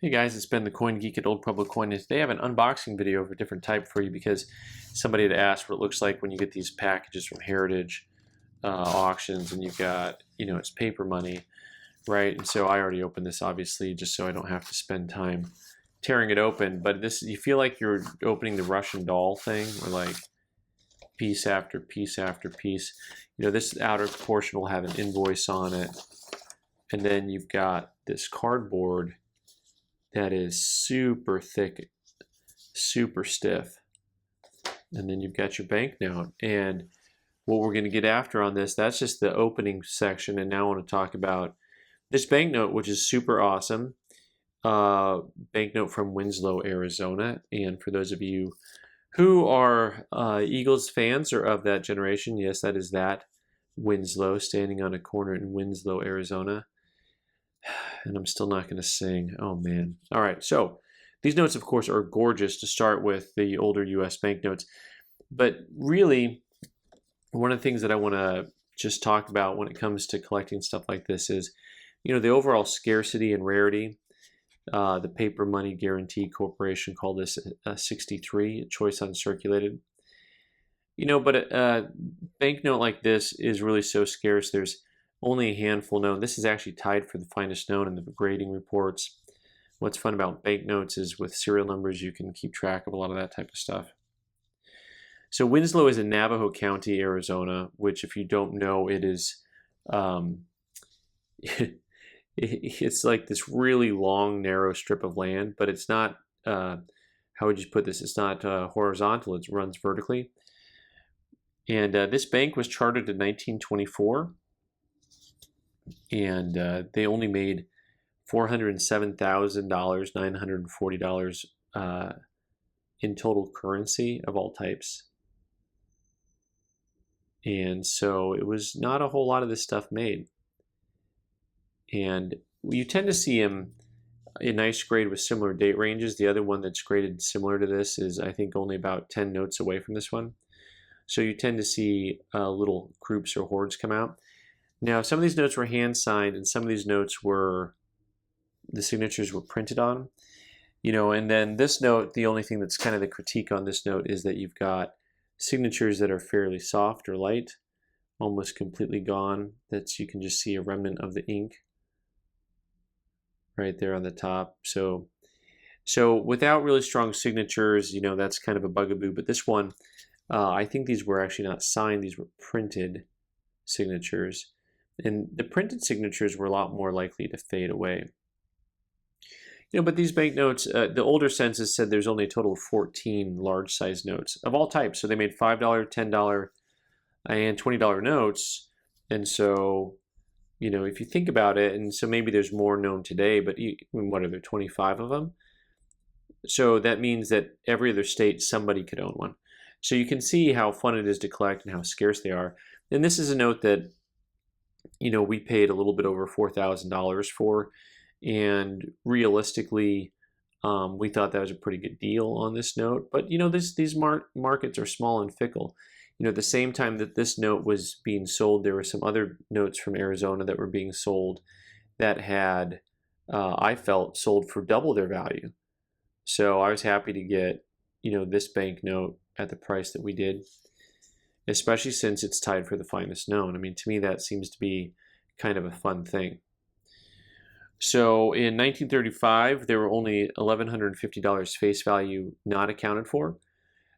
Hey guys, it's Ben the Coin Geek at Old Pueblo Coin. Today I have an unboxing video of a different type for you because somebody had asked what it looks like when you get these packages from Heritage auctions and you've got, it's paper money, right? And so I already opened this obviously just so I don't have to spend time tearing it open. But this, you feel like you're opening the Russian doll thing, where like piece after piece after piece. This outer portion will have an invoice on it, and then you've got this cardboard that is super thick, super stiff. And then you've got your banknote. And what we're going to get after on this, that's just the opening section. And now I want to talk about this banknote, which is super awesome. Banknote from Winslow, Arizona. And for those of you who are Eagles fans or of that generation, yes, that is that Winslow standing on a corner in Winslow, Arizona. And I'm still not going to sing. Oh, man. All right. So these notes, of course, are gorgeous to start with, the older U.S. banknotes. But really, one of the things that I want to just talk about when it comes to collecting stuff like this is, the overall scarcity and rarity. The Paper Money Guarantee Corporation called this a 63, a choice uncirculated. But a banknote like this is really so scarce. There's only a handful known. This is actually tied for the finest known in the grading reports. What's fun about banknotes is with serial numbers, you can keep track of a lot of that type of stuff. So Winslow is in Navajo County, Arizona, which, if you don't know, it is, it's like this really long, narrow strip of land, but it's not, how would you put this? It's not horizontal, it runs vertically. And this bank was chartered in 1924. And they only made $407,000, $940 in total currency of all types. And so it was not a whole lot of this stuff made. And you tend to see them a nice grade with similar date ranges. The other one that's graded similar to this is, I think, only about 10 notes away from this one. So you tend to see little groups or hordes come out. Now, some of these notes were hand-signed, and some of these notes were, the signatures were printed on, and then this note, the only thing that's kind of the critique on this note is that you've got signatures that are fairly soft or light, almost completely gone. You can just see a remnant of the ink right there on the top. So without really strong signatures, that's kind of a bugaboo. But this one, I think these were actually not signed, these were printed signatures. And the printed signatures were a lot more likely to fade away. But these banknotes, the older census said there's only a total of 14 large size notes of all types. So they made $5, $10, and $20 notes. And so, if you think about it, and so maybe there's more known today, but what are there, 25 of them? So that means that every other state, somebody could own one. So you can see how fun it is to collect and how scarce they are. And this is a note that, we paid a little bit over $4,000 for, and realistically, we thought that was a pretty good deal on this note. But these markets are small and fickle. At the same time that this note was being sold, there were some other notes from Arizona that were being sold that had, I felt, sold for double their value. So I was happy to get, this banknote at the price that we did, especially since it's tied for the finest known. I mean, to me, that seems to be kind of a fun thing. So in 1935, there were only $1,150 face value not accounted for.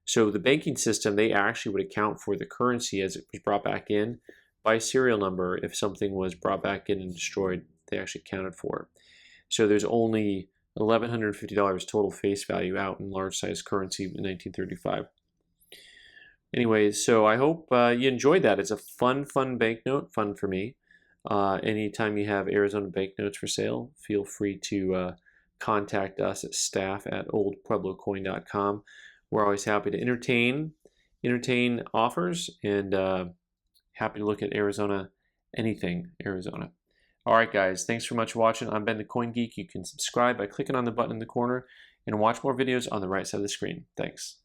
So the banking system, they actually would account for the currency as it was brought back in by serial number. If something was brought back in and destroyed, they actually accounted for it. So there's only $1,150 total face value out in large size currency in 1935. Anyway, so I hope you enjoyed that. It's a fun banknote, fun for me. Anytime you have Arizona banknotes for sale, feel free to contact us at staff@oldpueblocoin.com. We're always happy to entertain offers, and happy to look at Arizona, anything Arizona. All right, guys, thanks so much for watching. I'm Ben the Coin Geek. You can subscribe by clicking on the button in the corner and watch more videos on the right side of the screen. Thanks.